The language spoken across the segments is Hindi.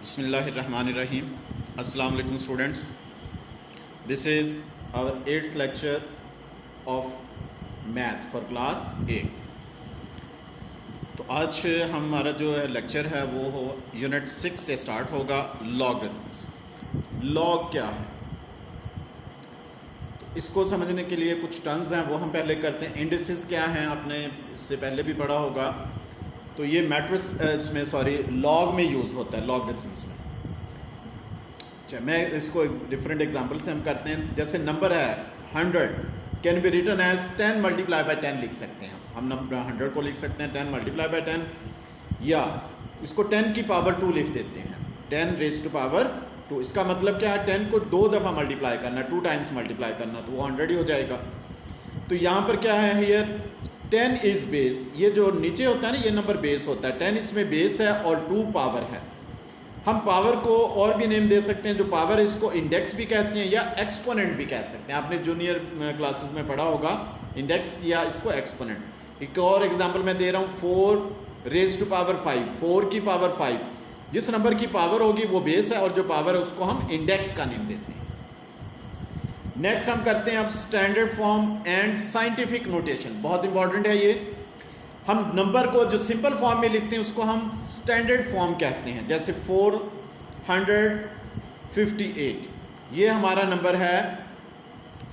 Bismillahirrahmanirrahim. Assalamu alaikum students. This is our 8th lecture of math for class 8. तो आज हमारा जो लेक्चर है वो यूनिट 6 से स्टार्ट होगा लॉगरिथम्स। लॉग क्या है, तो इसको समझने के लिए कुछ टर्म्स हैं वो हम पहले करते हैं। इंडिसेस क्या हैं, आपने इससे पहले भी पढ़ा होगा। तो ये मैट्रिक्स में लॉग में यूज़ होता है लॉगरिथम्स में। अच्छा, मैं इसको डिफरेंट एग्जांपल से हम करते हैं। जैसे नंबर है 100 can be written as 10 multiply by 10 लिख सकते हैं। हम नंबर 100 को लिख सकते हैं 10 मल्टीप्लाई बाय 10, या इसको 10 की पावर 2 लिख देते हैं, 10 रेज़ टू पावर 2। इसका मतलब क्या है, 10 को 2 दफ़ा मल्टीप्लाई करना, 2 टाइम्स मल्टीप्लाई करना, तो वो 100 ही हो जाएगा। तो यहाँ पर क्या है, हियर 10 इज़ बेस। ये जो नीचे होता है ना, ये नंबर बेस होता है। 10 इसमें बेस है और 2 पावर है। हम पावर को और भी नेम दे सकते हैं। जो पावर है इसको इंडेक्स भी कहते हैं या एक्सपोनेंट भी कह सकते हैं। आपने जूनियर क्लासेस में पढ़ा होगा इंडेक्स या इसको एक्सपोनेंट। एक और एग्जांपल मैं दे रहा हूँ, 4 रेज़ टू पावर 5, 4 की पावर 5। जिस नंबर की पावर होगी वो बेस है और जो पावर है उसको हम इंडेक्स का नेम देते हैं। नेक्स्ट हम करते हैं अब standard form and scientific notation. बहुत इंपॉर्टेंट है ये। हम नंबर को जो सिंपल फॉर्म में लिखते हैं उसको हम स्टैंडर्ड फॉर्म कहते हैं। जैसे 458, ये हमारा नंबर है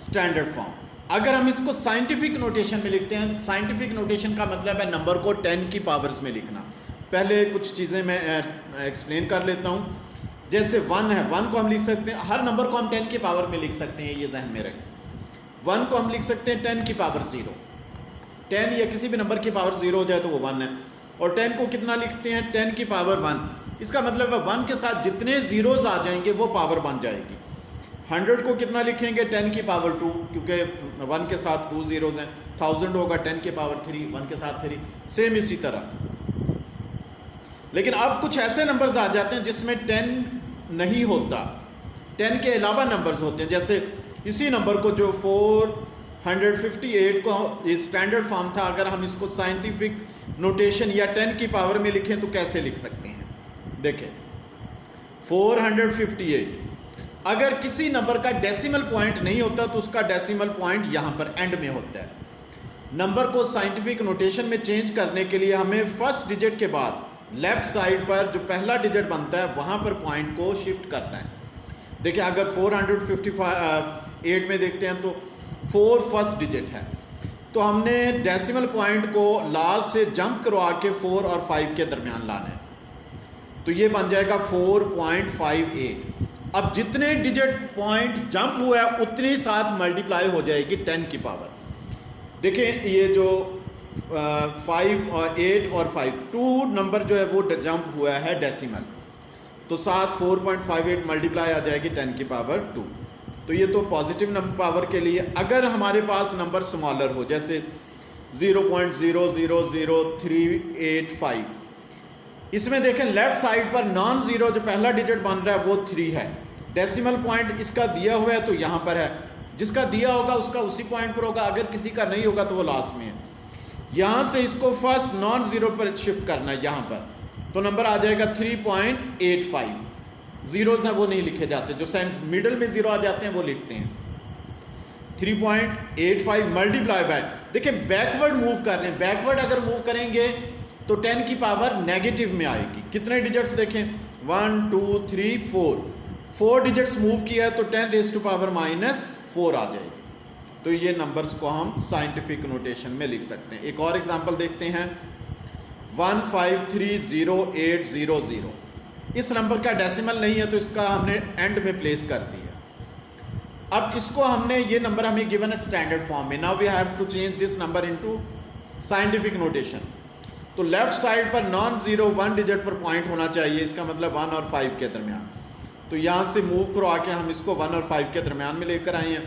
स्टैंडर्ड फॉर्म। अगर हम इसको साइंटिफिक नोटेशन में लिखते हैं, साइंटिफिक नोटेशन का मतलब है नंबर को 10 की पावर्स में लिखना। पहले कुछ चीज़ें मैं एक्सप्लेन कर लेता हूँ। जैसे 1 है, 1 को हम लिख सकते हैं, हर नंबर को हम 10 की पावर में लिख सकते हैं, ये जहन में रखें। 1 को हम लिख सकते हैं 10 की पावर 0। 10 या किसी भी नंबर की पावर 0 हो जाए तो वो 1 है। और 10 को कितना लिखते हैं, 10 की पावर 1। इसका मतलब है 1 के साथ जितने ज़ीरोज़ आ जाएंगे वो पावर बन जाएगी। 100 को कितना लिखेंगे, 10 की पावर 2, क्योंकि 1 के साथ 2 ज़ीरोज़ हैं। 1000 होगा 10 के पावर 3, 1 के साथ 3। सेम इसी तरह। लेकिन अब कुछ ऐसे नंबर्स आ जाते हैं जिसमें 10 नहीं होता, 10 के अलावा नंबर्स होते हैं। जैसे इसी नंबर को जो 458 को स्टैंडर्ड फॉर्म था, अगर हम इसको साइंटिफिक नोटेशन या 10 की पावर में लिखें तो कैसे लिख सकते हैं। देखें 458, अगर किसी नंबर का डेसिमल पॉइंट नहीं होता तो उसका डेसिमल पॉइंट यहाँ पर एंड में होता है। नंबर को साइंटिफिक नोटेशन में चेंज करने के लिए हमें फर्स्ट डिजिट के बाद लेफ्ट साइड पर जो पहला डिजिट बनता है वहाँ पर पॉइंट को शिफ्ट करना है। देखिए अगर 458 में देखते हैं तो 4 फर्स्ट डिजिट है, तो हमने डेसिमल पॉइंट को लास्ट से जंप करवा के 4 और 5 के दरमियान लाना है, तो ये बन जाएगा 4.58। अब जितने डिजिट पॉइंट जंप हुआ है उतनी साथ मल्टीप्लाई हो जाएगी 10 की पावर। देखिए ये जो 5 और 8 और 5, 2 नंबर जो है वो जंप हुआ है डेसिमल, तो साथ 4.58 मल्टीप्लाई आ जाएगी 10 की पावर 2। तो ये तो पॉजिटिव नंबर पावर के लिए। अगर हमारे पास नंबर स्मॉलर हो, जैसे 0.0000385, इसमें देखें लेफ्ट साइड पर नॉन ज़ीरो जो पहला डिजिट बन रहा है वो 3 है। डेसिमल पॉइंट इसका दिया हुआ है तो यहाँ पर है, जिसका दिया होगा उसका उसी पॉइंट पर होगा, अगर किसी का नहीं होगा तो वो लास्ट में है। यहाँ से इसको फर्स्ट नॉन ज़ीरो पर शिफ्ट करना है यहाँ पर, तो नंबर आ जाएगा 3.85। ज़ीरोज़ हैं वो नहीं लिखे जाते, जो मिडल में ज़ीरो आ जाते हैं वो लिखते हैं। 3.85 मल्टीप्लाई बाय, देखिए बैकवर्ड मूव कर रहे हैं। बैकवर्ड अगर मूव करेंगे तो 10 की पावर नेगेटिव में आएगी। कितने डिजिट्स देखें, 1 2 3 4 डिजिट्स मूव किया है तो 10 रेज़ टू पावर -4 आ जाएगी। तो ये नंबर्स को हम साइंटिफिक नोटेशन में लिख सकते हैं। एक और एग्जांपल देखते हैं, 1530800। इस नंबर का डेसिमल नहीं है तो इसका हमने एंड में प्लेस कर दिया। अब इसको हमने, ये नंबर हमें गिवन है स्टैंडर्ड फॉर्म में। Now we have to change this number into scientific notation. तो लेफ्ट साइड पर नॉन ज़ीरो 1 डिजिट पर पॉइंट होना चाहिए, इसका मतलब 1 और 5 के दरमियान। तो यहाँ से मूव करवा के हम इसको 1 और 5 के दरमियान में लेकर आए हैं।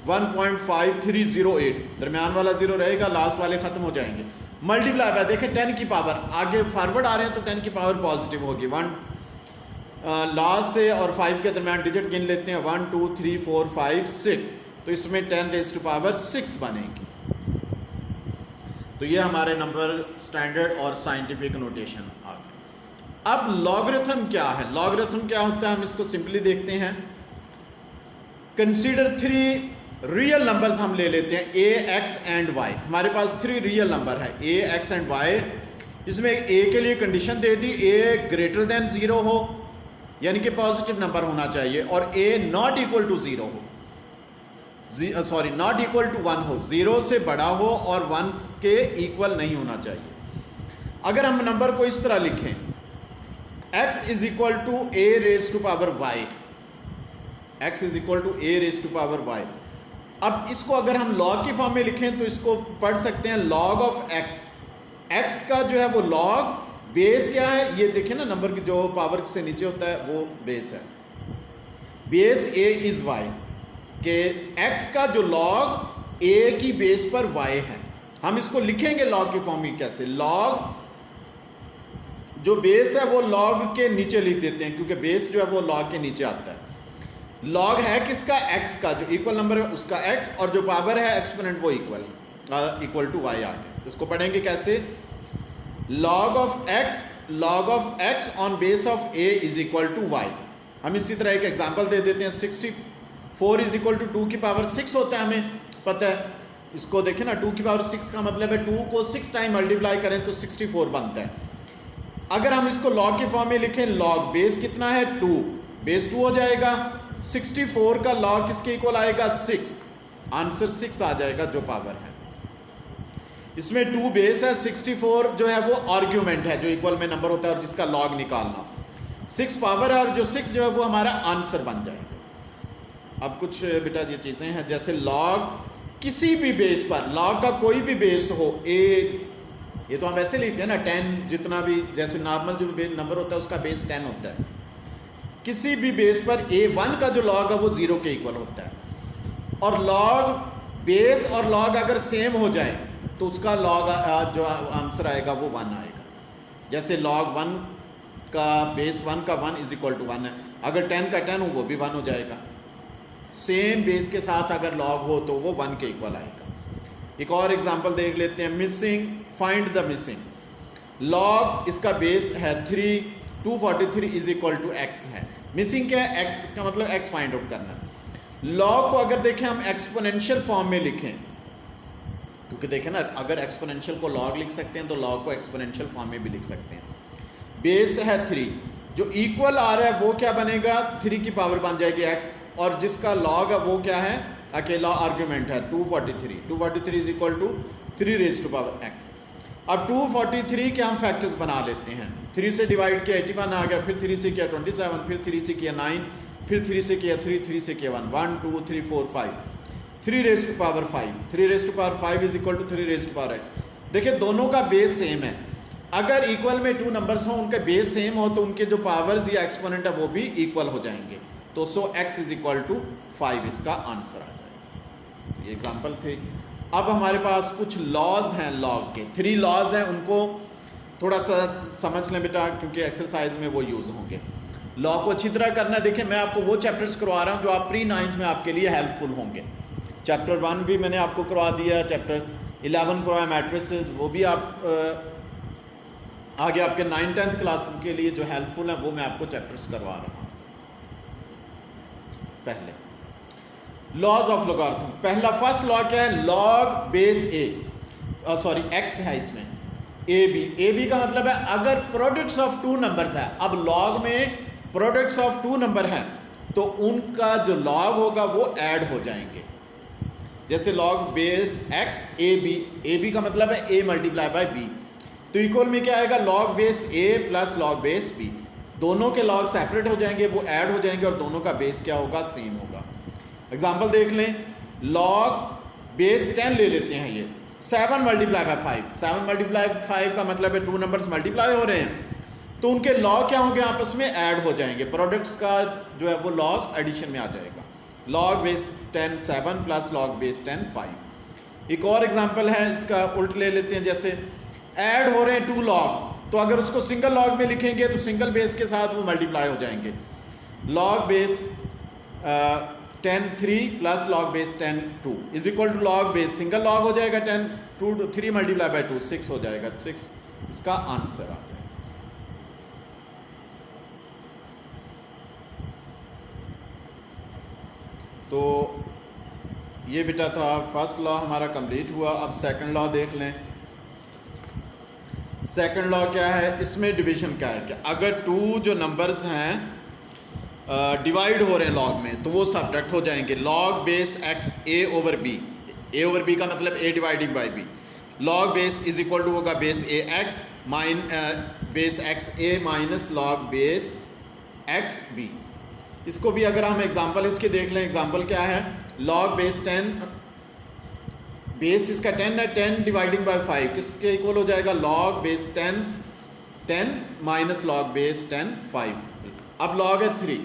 1.5308, दरमियान वाला ज़ीरो रहेगा, लास्ट वाले ख़त्म हो जाएंगे। मल्टीप्लाई बाय, देखें 10 की पावर, आगे फॉरवर्ड आ रहे हैं तो 10 की पावर पॉजिटिव होगी। 1 लास्ट से और 5 के दरमियान डिजिट गिन लेते हैं, 1 2 3 4 5 6, तो इसमें 10 रेज़ टू पावर 6 बनेगी। तो ये हमारे नंबर स्टैंडर्ड और साइंटिफिक नोटेशन आ गए। अब लॉगरिथम क्या है? लॉगरिथम क्या होता है हम इसको सिंपली देखते हैं। कंसीडर 3 रियल नंबर्स हम ले लेते हैं, a, x एंड y। हमारे पास 3 रियल नंबर है a, x एंड y। इसमें a के लिए condition they the a greater than 0 हो, यानी कि पॉजिटिव नंबर होना चाहिए, और a नॉट इक्वल टू 0 हो, सॉरी नॉट इक्वल टू 1 हो, 0 से बड़ा हो और 1 के इक्वल नहीं होना चाहिए। अगर हम नंबर को इस तरह लिखें x is equal to a raise to power y, x is equal to a raise to power y। अब इसको अगर हम लॉग की फॉर्म में लिखें तो इसको पढ़ सकते हैं लॉग ऑफ x। x का जो है वो लॉग, बेस क्या है ये देखिए ना, नंबर की जो पावर से नीचे होता है वो बेस है, बेस a इज y, के x का जो लॉग a की बेस पर y है। हम इसको लिखेंगे लॉग की फॉर्म में कैसे? लॉग जो बेस है वो लॉग के नीचे लिख देते हैं, क्योंकि बेस जो है वो लॉग के नीचे आता है। लॉग है किसका? x का, जो इक्वल नंबर है उसका x, और जो पावर है एक्सपोनेंट वो इक्वल टू y आ गया। इसको पढ़ेंगे कैसे? Log of x on base of a is equal to y। हम इसी तरह एक एग्जांपल दे देते हैं, 64 इज इक्वल टू 2 की पावर 6 होता है, हमें पता है। इसको देखें ना, 2 की पावर 6 का मतलब है 2 को 6 टाइम मल्टीप्लाई करें तो 64 बनता है। अगर हम इसको लॉग की फॉर्म में लिखें, लॉग बेस कितना है 2, बेस 2 हो जाएगा, 64 का लॉग किसके इक्वल आएगा 6, आंसर 6 आ जाएगा जो पावर है। इसमें 2 बेस है, 64 जो है वो आर्ग्यूमेंट है जो इक्वल में नंबर होता है और जिसका लॉग निकालना, 6 पावर है और जो 6 जो है वो हमारा आंसर बन जाएगा। अब कुछ बेटा ये चीज़ें हैं, जैसे लॉग किसी भी बेस पर, लॉग का कोई भी बेस हो, ये तो हम वैसे लिखते हैं ना 10, जितना भी जैसे नॉर्मल जो नंबर होता है उसका बेस 10 होता है। किसी भी बेस पर a1 का जो लॉग है वो 0 के इक्वल होता है। और लॉग बेस और लॉग अगर सेम हो जाए तो उसका लॉग जो आंसर आएगा वो 1 आएगा। जैसे लॉग 1 का बेस 1 का 1 इज इक्वल टू 1 है, अगर 10 का 10 हो वो भी 1 हो जाएगा। सेम बेस के साथ अगर लॉग हो तो वो 1 के इक्वल आएगा। एक और एग्जांपल देख लेते हैं, missing, find the missing. Log इसका बेस है 3, 243 इज इक्वल टू x है। मिसिंग क्या है? x, इसका मतलब x फाइंड आउट करना है। लॉग को अगर देखें हम एक्सपोनेंशियल फॉर्म में लिखें, क्योंकि देखें ना, अगर एक्सपोनेंशियल को लॉग लिख सकते हैं तो लॉग को एक्सपोनेंशियल फॉर्म में भी लिख सकते हैं। बेस है 3, जो इक्वल आ रहा है वो क्या बनेगा? 3 की पावर बन जाएगी x, और जिसका लॉग है वो क्या है? अकेला आर्ग्यूमेंट है 243। 243 is equal to 3 raise to power x। अब 243 के हम फैक्टर्स बना लेते हैं। 3 से डिवाइड किया 81 आ गया, फिर 3 से किया 27, फिर 3 से किया 9, फिर 3 से किया 3, 3 से किया 1, 1 2 3 4 5, 3 raise to power 5, 3 raise to power 5 is equal to 3 raise to power x। देखिए दोनों का बेस सेम है। अगर इक्वल में 2 नंबर्स हों, उनका बेस सेम हो तो उनके जो पावर्स या एक्सपोनेंट है वो भी इक्वल हो जाएंगे। तो सो x इज इक्वल टू 5 इसका आंसर आ जाएगा। ये एग्जाम्पल थे। अब हमारे पास कुछ लॉज हैं लॉग के, 3 लॉज हैं, उनको थोड़ा सा समझ लें बेटा, क्योंकि एक्सरसाइज में वो यूज़ होंगे। लॉ को अच्छी तरह करना। देखिए मैं आपको वो चैप्टर्स करवा रहा हूँ जो आप प्री 9th में आपके लिए हेल्पफुल होंगे। चैप्टर 1 भी मैंने आपको करवा दिया, चैप्टर 11 करवाया मैट्रिसेस, वो भी आप आगे आपके 9th-10th क्लासेस के लिए जो हेल्पफुल हैं वो मैं आपको चैप्टर्स करवा रहा हूँ। पहले लॉज ऑफ लॉगरिथम, पहला फर्स्ट लॉ क्या है? लॉग बेस x है इसमें ab का मतलब है अगर प्रोडक्ट्स ऑफ 2 नंबर्स है। अब लॉग में प्रोडक्ट्स ऑफ 2 नंबर हैं तो उनका जो लॉग होगा वो ऐड हो जाएंगे। जैसे लॉग बेस x ab का मतलब है a मल्टीप्लाई बाय b, तो इक्वल में क्या आएगा? Log base a plus log base b। दोनों के लॉग सेपरेट हो जाएंगे, वो ऐड हो जाएंगे और दोनों का बेस क्या होगा? सेम होगा। एग्जाम्पल देख लें, लॉग बेस 10 ले लेते हैं, ये 7 मल्टीप्लाई बाय 5, 7 मल्टीप्लाई 5 का मतलब है 2 नंबर्स मल्टीप्लाई हो रहे हैं, तो उनके लॉग क्या होंगे? आपस में ऐड हो जाएंगे। प्रोडक्ट्स का जो है वो लॉग एडिशन में आ जाएगा। Log base 10 7 plus log base 10 5। एक और एग्जांपल है, इसका उल्ट ले लेते हैं, जैसे ऐड हो रहे हैं 2 लॉग, तो अगर उसको सिंगल लॉग में लिखेंगे तो सिंगल बेस के साथ वो मल्टीप्लाई हो जाएंगे। Log base 10 3 plus log base 10 2 is equal to log base single log हो जाएगा 10 2 3 मल्टीप्लाई बाय 2 6 हो जाएगा, 6 इसका आंसर आ जाएगा। तो ये बेटा था फर्स्ट लॉ हमारा कंप्लीट हुआ। अब सेकंड लॉ देख लें। सेकंड लॉ क्या है, इसमें डिवीजन क्या है कि अगर टू जो नंबर्स हैं डिवाइड हो रहे हैं लॉग में, तो वो सब्ट्रैक्ट हो जाएंगे। Log base x a over b, a over b का मतलब a dividing by b. Log base is equal to होगा base a x base x a minus log base x b. इसको भी अगर हम एग्जांपल इसके देख लें, एग्जांपल क्या है, लॉग बेस 10, बेस इसका 10 है, 10 डिवाइडिंग बाय 5 किसके इक्वल हो जाएगा, log base 10 minus log base 10 5। अब लॉग है 3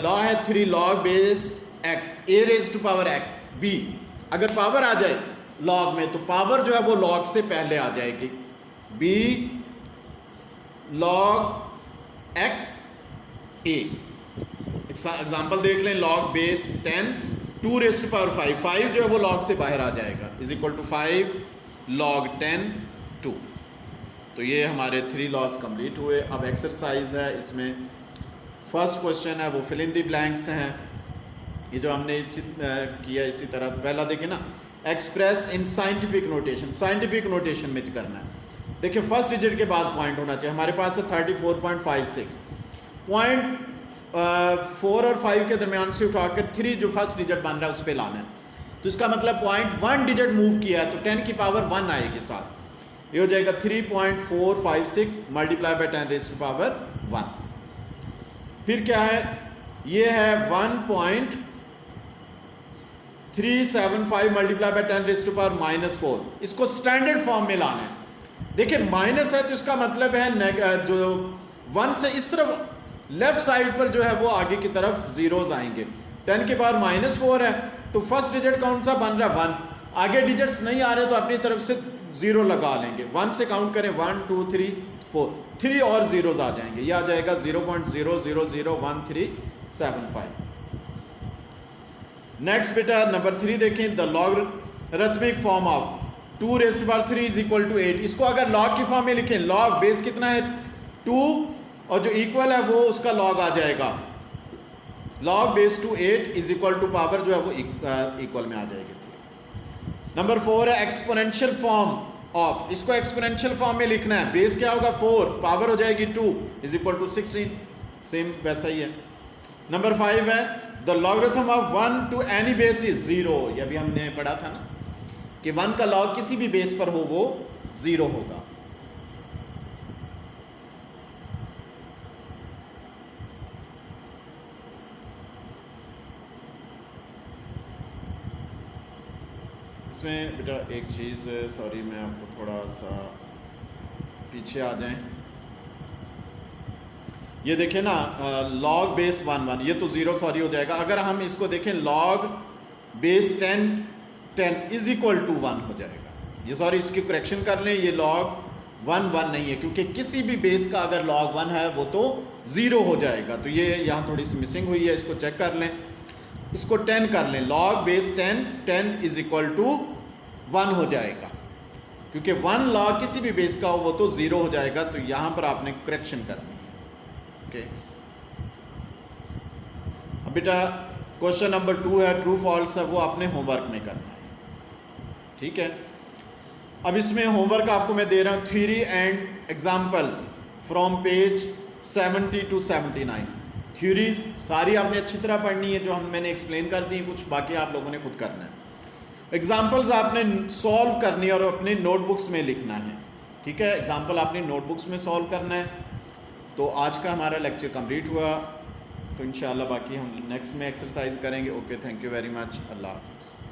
लॉ है 3 log base x a raise to power x b. अगर पावर आ जाए लॉग में तो पावर जो है वो लॉग से पहले आ जाएगी, b log x a. Example देख लें, log base 10 2 raise to power 5, 5 जो है वो लॉग से बाहर आ जाएगा, इज इक्वल टू 5 लॉग 10 2। तो ये हमारे 3 लॉज कंप्लीट हुए। अब एक्सरसाइज है, इसमें फर्स्ट क्वेश्चन है वो फिल इन द ब्लैंक्स हैं। ये जो हमने किया इसी तरह पहला देखें ना, express in scientific notation, scientific notation में करना है। देखिए फर्स्ट डिजिट के बाद पॉइंट होना चाहिए। हमारे पास है 34.56, पॉइंट 4 और 5 के दरमियान से उठाकर 3 जो फर्स्ट डिजिट बन रहा है उस पर लाना है। तो इसका मतलब पॉइंट 1 डिजिट मूव किया है तो 10 की पावर 1 आएगी साथ, ये हो जाएगा 3.456 multiply by 10 raise to power 1। फिर क्या है, ये है 1.375 multiply by 10 raise to power -4। इसको स्टैंडर्ड फॉर्म में लाना है। देखिए माइनस है तो इसका मतलब है जो 1 से इस तरफ लेफ्ट साइड पर जो है वो आगे की तरफ जीरोज आएंगे। 10 के पावर -4 है तो फर्स्ट डिजिट कौन सा बन रहा है 1, आगे डिजिट्स नहीं आ रहे तो अपनी तरफ से 0 लगा लेंगे। 1 से काउंट करें 1 2 3 4, 3 और जीरोज आ जाएंगे, ये आ जाएगा 0.0001375। नेक्स्ट बेटा नंबर 3 देखें, the logarithmic form of 2 raise to power 3 is equal to 8। इसको अगर लॉग की फॉर्म में लिखें, लॉग बेस कितना है 2 और जो इक्वल है वो उसका लॉग आ जाएगा, log base two 8 is equal to power जो है वो इक्वल में आ जाएगी। नंबर 4 है एक्सपोनेंशियल फॉर्म ऑफ, इसको एक्सपोनेंशियल फॉर्म में लिखना है। बेस क्या होगा 4, पावर हो जाएगी 2 इज इक्वल टू 16, सेम वैसा ही है। नंबर 5 है the logarithm of 1 to any base is 0। ये भी हमने पढ़ा था ना कि 1 का लॉग किसी भी बेस पर हो वो 0 होगा। इसमें बेटा एक चीज़, सॉरी मैं आपको थोड़ा सा पीछे आ जाएं। ये देखें ना लॉग बेस 1 1, ये तो 0 सॉरी हो जाएगा। अगर हम इसको देखें log base 10 10 is equal to 1 हो जाएगा। ये सॉरी इसकी करेक्शन कर लें, ये लॉग 1 1 नहीं है क्योंकि किसी भी बेस का अगर लॉग 1 है वो तो 0 हो जाएगा। तो ये यहाँ थोड़ी सी मिसिंग हुई है, इसको चेक कर लें। इसको 10 कर लें, log base 10 10 is equal to 1 हो जाएगा क्योंकि 1 लॉग किसी भी बेस का हो वो तो 0 हो जाएगा। तो यहाँ पर आपने करेक्शन करनी है। ओके, अब बेटा क्वेश्चन नंबर 2 है, ट्रू फॉल्स है, वो आपने होमवर्क में करना है। ठीक है, अब इसमें होमवर्क आपको मैं दे रहा हूँ, theory and examples from page 70 to 79। Theories सारी आपने अच्छी तरह पढ़नी है, जो मैंने एक्सप्लेन कर दी, कुछ बाकी आप लोगों ने खुद करना है। एग्जाम्पल्स आपने सॉल्व करनी है और अपने नोटबुक्स में लिखना है। ठीक है, एग्जाम्पल आपने नोटबुक्स में सॉल्व करना है। तो आज का हमारा लेक्चर कंप्लीट हुआ, तो इंशाल्लाह बाकी हम नेक्स्ट में एक्सरसाइज करेंगे। Okay, thank you very much, Allah हाफ़िज़।